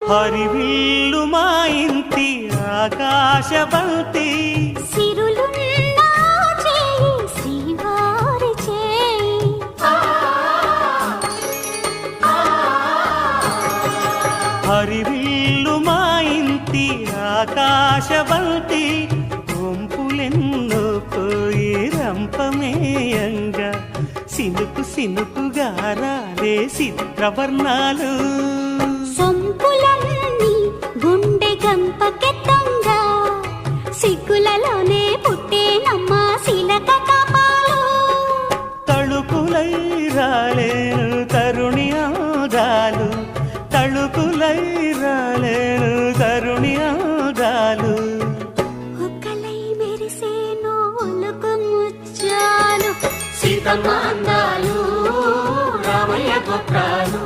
హరివిల్లు మా ఇంటి ఆకాశబంతి సిరులున్నా చేయి శ్రీవారి చేయి హరివిల్లు మా ఇంటి ఆకాశబంతి వంపులెన్నో పోయి రంపమేయంగా సినుకు సినుకుగా రాలే చిత్రవర్ణాలు సొంపులన్నీ గుండె గంపకెత్తంగా సిగ్గులలోనే పుట్టేనమ్మా శిలక కపాలు తళుకులై రాలేను తరుణి ఆదాలు తళుకులై రాలేను తరుణి ఆదాలు ఒక్కలై మెరిసేను ఒలుకు ముచ్చాలు సీతమ్మ అందాలు రామయ్య గోత్రాలు